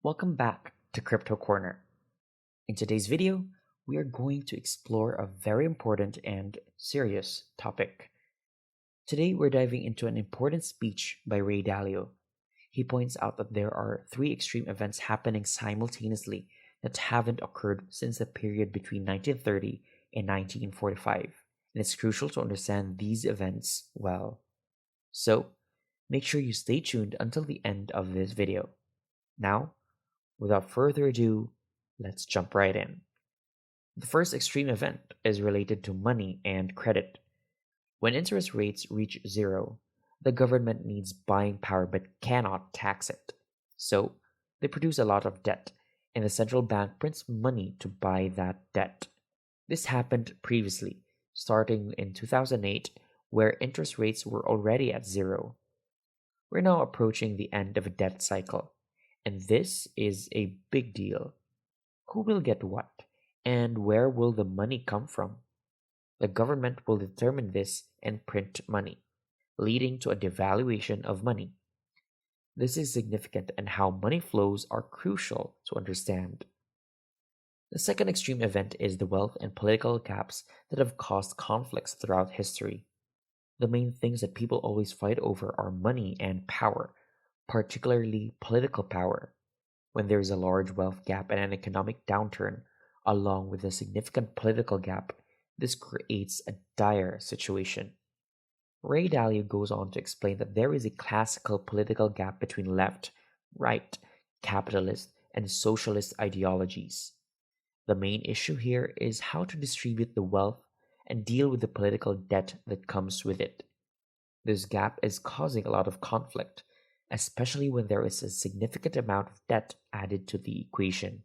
Welcome back to Crypto Corner. In today's video, we are going to explore a very important and serious topic. Today, we're diving into an important speech by Ray Dalio. He points out that there are three extreme events happening simultaneously that haven't occurred since the period between 1930 and 1945, and it's crucial to understand these events well. So, make sure you stay tuned until the end of this video. Now, without further ado, let's jump right in. The first extreme event is related to money and credit. When interest rates reach zero, the government needs buying power but cannot tax it. So, they produce a lot of debt, and the central bank prints money to buy that debt. This happened previously, starting in 2008, where interest rates were already at zero. We're now approaching the end of a debt cycle, and this is a big deal. Who will get what, and where will the money come from? The government will determine this and print money, leading to a devaluation of money. This is significant, and how money flows are crucial to understand. The second extreme event is the wealth and political gaps that have caused conflicts throughout history. The main things that people always fight over are money and power, particularly political power. When there is a large wealth gap and an economic downturn, along with a significant political gap, this creates a dire situation. Ray Dalio goes on to explain that there is a classical political gap between left, right, capitalist, and socialist ideologies. The main issue here is how to distribute the wealth and deal with the political debt that comes with it. This gap is causing a lot of conflict, especially when there is a significant amount of debt added to the equation.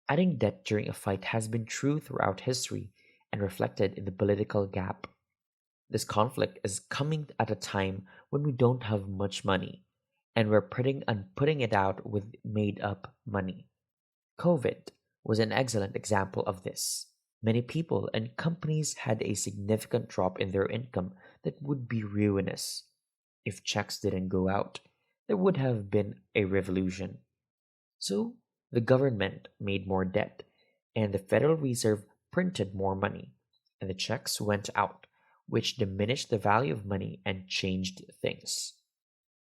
Adding debt during a fight has been true throughout history and reflected in the political gap. This conflict is coming at a time when we don't have much money, and we're putting it out with made up money. COVID was an excellent example of this. Many people and companies had a significant drop in their income that would be ruinous. If checks didn't go out, there would have been a revolution. So, the government made more debt, and the Federal Reserve printed more money, and the checks went out, which diminished the value of money and changed things.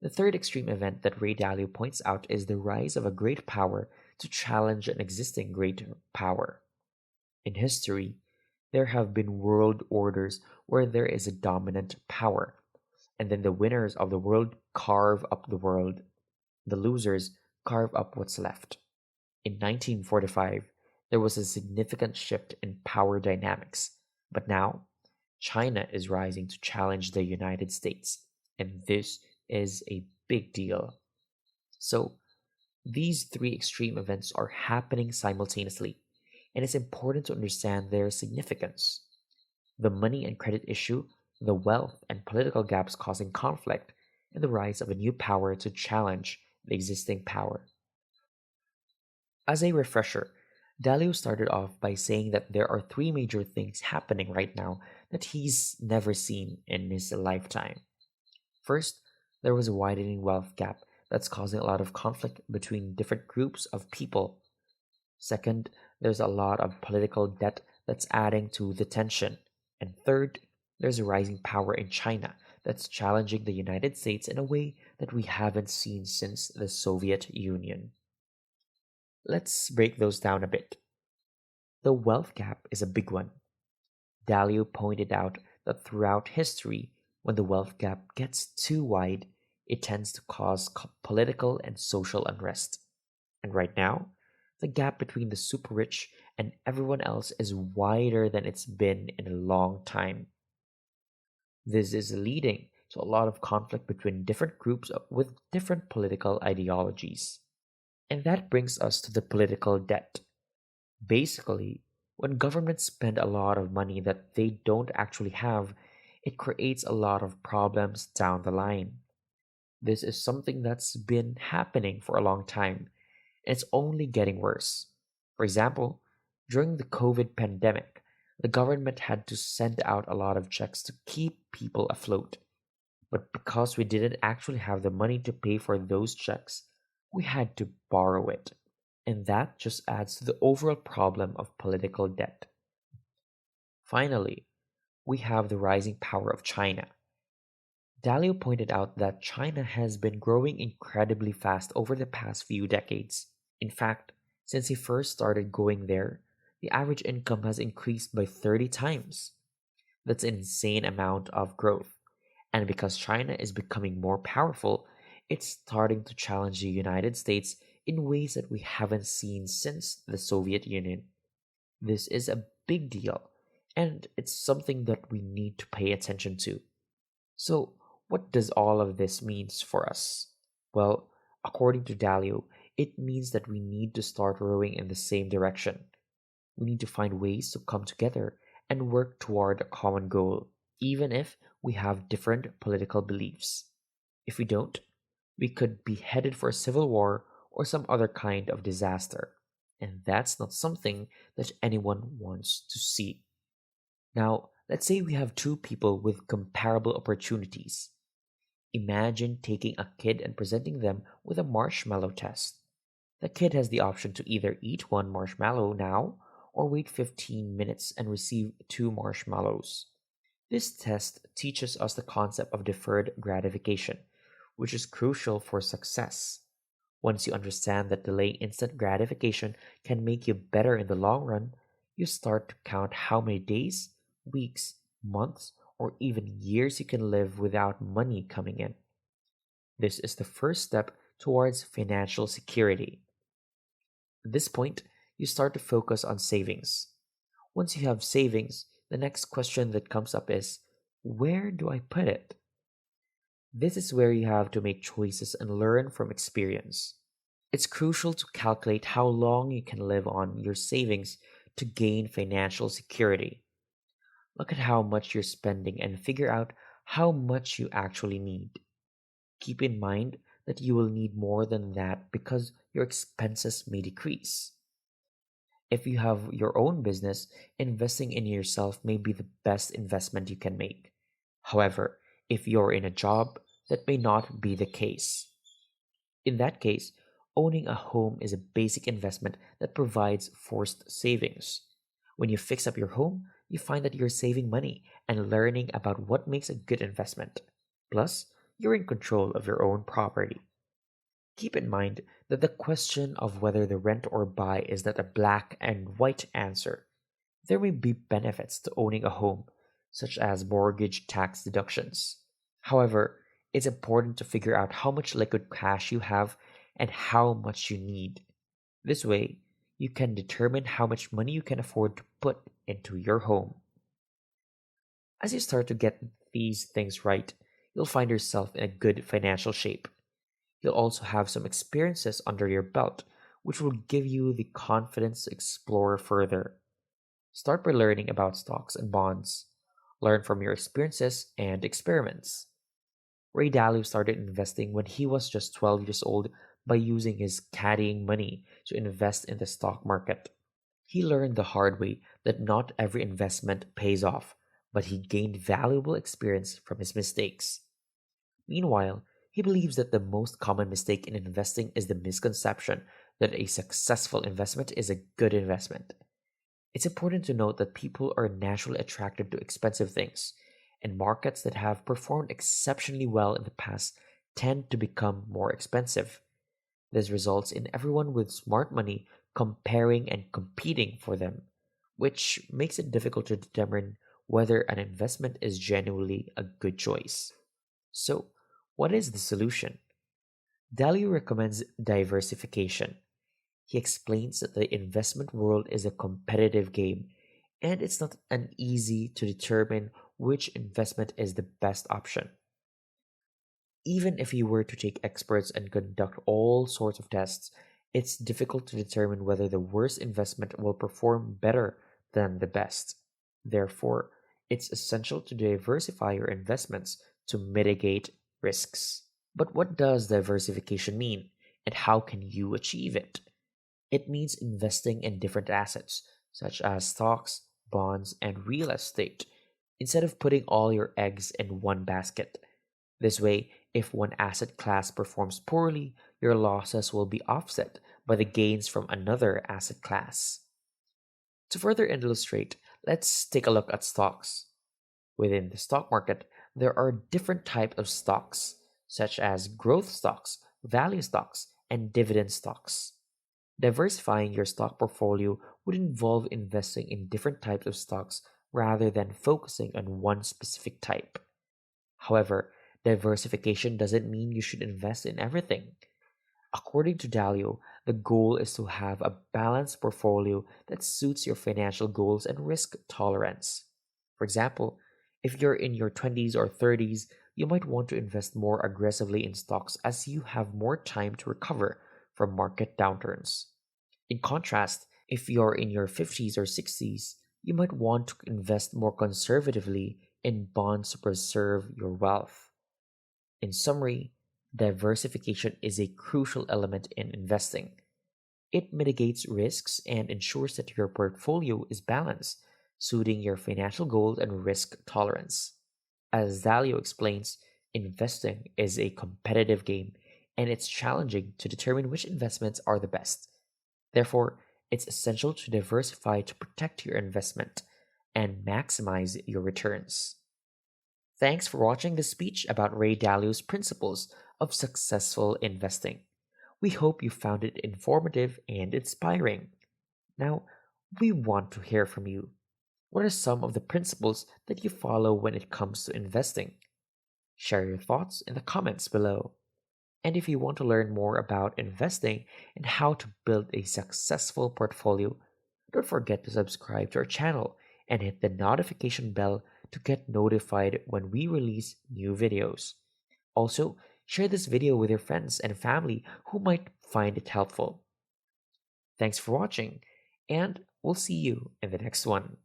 The third extreme event that Ray Dalio points out is the rise of a great power to challenge an existing great power. In history, there have been world orders where there is a dominant power, and then the winners of the world carve up the world. The losers carve up what's left. In 1945, there was a significant shift in power dynamics, but now China is rising to challenge the United States, and this is a big deal. So, these three extreme events are happening simultaneously, and it's important to understand their significance. The money and credit issue, the wealth and political gaps causing conflict, and the rise of a new power to challenge the existing power. As a refresher, Dalio started off by saying that there are three major things happening right now that he's never seen in his lifetime. First, there was a widening wealth gap that's causing a lot of conflict between different groups of people. Second, there's a lot of political debt that's adding to the tension. And third, there's a rising power in China that's challenging the United States in a way that we haven't seen since the Soviet Union. Let's break those down a bit. The wealth gap is a big one. Dalio pointed out that throughout history, when the wealth gap gets too wide, it tends to cause political and social unrest. And right now, the gap between the super rich and everyone else is wider than it's been in a long time. This is leading to a lot of conflict between different groups with different political ideologies. And that brings us to the political debt. Basically, when governments spend a lot of money that they don't actually have, it creates a lot of problems down the line. This is something that's been happening for a long time, and it's only getting worse. For example, during the COVID pandemic, the government had to send out a lot of checks to keep people afloat. But because we didn't actually have the money to pay for those checks, we had to borrow it. And that just adds to the overall problem of political debt. Finally, we have the rising power of China. Dalio pointed out that China has been growing incredibly fast over the past few decades. In fact, since he first started going there, the average income has increased by 30 times. That's an insane amount of growth. And because China is becoming more powerful, it's starting to challenge the United States in ways that we haven't seen since the Soviet Union. This is a big deal, and it's something that we need to pay attention to. So, what does all of this mean for us? Well, according to Dalio, it means that we need to start rowing in the same direction. We need to find ways to come together and work toward a common goal, even if we have different political beliefs. If we don't, we could be headed for a civil war or some other kind of disaster. And that's not something that anyone wants to see. Now, let's say we have two people with comparable opportunities. Imagine taking a kid and presenting them with a marshmallow test. The kid has the option to either eat one marshmallow now or wait 15 minutes and receive two marshmallows. This test teaches us the concept of deferred gratification, which is crucial for success. Once you understand that delaying instant gratification can make you better in the long run, you start to count how many days, weeks, months, or even years you can live without money coming in. This is the first step towards financial security. At this point, you start to focus on savings. Once you have savings, the next question that comes up is, where do I put it? This is where you have to make choices and learn from experience. It's crucial to calculate how long you can live on your savings to gain financial security. Look at how much you're spending and figure out how much you actually need. Keep in mind that you will need more than that because your expenses may decrease. If you have your own business, investing in yourself may be the best investment you can make. However, if you're in a job, that may not be the case. In that case, owning a home is a basic investment that provides forced savings. When you fix up your home, you find that you're saving money and learning about what makes a good investment. Plus, you're in control of your own property. Keep in mind that the question of whether to rent or buy is not a black and white answer. There may be benefits to owning a home, such as mortgage tax deductions. However, it's important to figure out how much liquid cash you have and how much you need. This way, you can determine how much money you can afford to put into your home. As you start to get these things right, you'll find yourself in a good financial shape. You'll also have some experiences under your belt, which will give you the confidence to explore further. Start by learning about stocks and bonds. Learn from your experiences and experiments. Ray Dalio started investing when he was just 12 years old by using his caddying money to invest in the stock market. He learned the hard way that not every investment pays off, but he gained valuable experience from his mistakes. Meanwhile, he believes that the most common mistake in investing is the misconception that a successful investment is a good investment. It's important to note that people are naturally attracted to expensive things, and markets that have performed exceptionally well in the past tend to become more expensive. This results in everyone with smart money comparing and competing for them, which makes it difficult to determine whether an investment is genuinely a good choice. So, what is the solution? Dalio recommends diversification. He explains that the investment world is a competitive game, and it's not an easy to determine which investment is the best option. Even if you were to take experts and conduct all sorts of tests, it's difficult to determine whether the worst investment will perform better than the best. Therefore, it's essential to diversify your investments to mitigate risks. But what does diversification mean, and how can you achieve it? It means investing in different assets, such as stocks, bonds, and real estate, instead of putting all your eggs in one basket. This way, If one asset class performs poorly, your losses will be offset by the gains from another asset class. To further illustrate, let's take a look at stocks. Within the stock market, there are different types of stocks, such as growth stocks, value stocks, and dividend stocks. Diversifying your stock portfolio would involve investing in different types of stocks rather than focusing on one specific type. However, diversification doesn't mean you should invest in everything. According to Dalio, the goal is to have a balanced portfolio that suits your financial goals and risk tolerance. For example, if you're in your 20s or 30s, you might want to invest more aggressively in stocks as you have more time to recover from market downturns. In contrast, if you're in your 50s or 60s, you might want to invest more conservatively in bonds to preserve your wealth. In summary, diversification is a crucial element in investing. It mitigates risks and ensures that your portfolio is balanced, suiting your financial goals and risk tolerance. As Dalio explains, investing is a competitive game and it's challenging to determine which investments are the best. Therefore, it's essential to diversify to protect your investment and maximize your returns. Thanks for watching this speech about Ray Dalio's principles of successful investing. We hope you found it informative and inspiring. Now, we want to hear from you. What are some of the principles that you follow when it comes to investing? Share your thoughts in the comments below. And if you want to learn more about investing and how to build a successful portfolio, don't forget to subscribe to our channel and hit the notification bell to get notified when we release new videos. Also, share this video with your friends and family who might find it helpful. Thanks for watching, and we'll see you in the next one.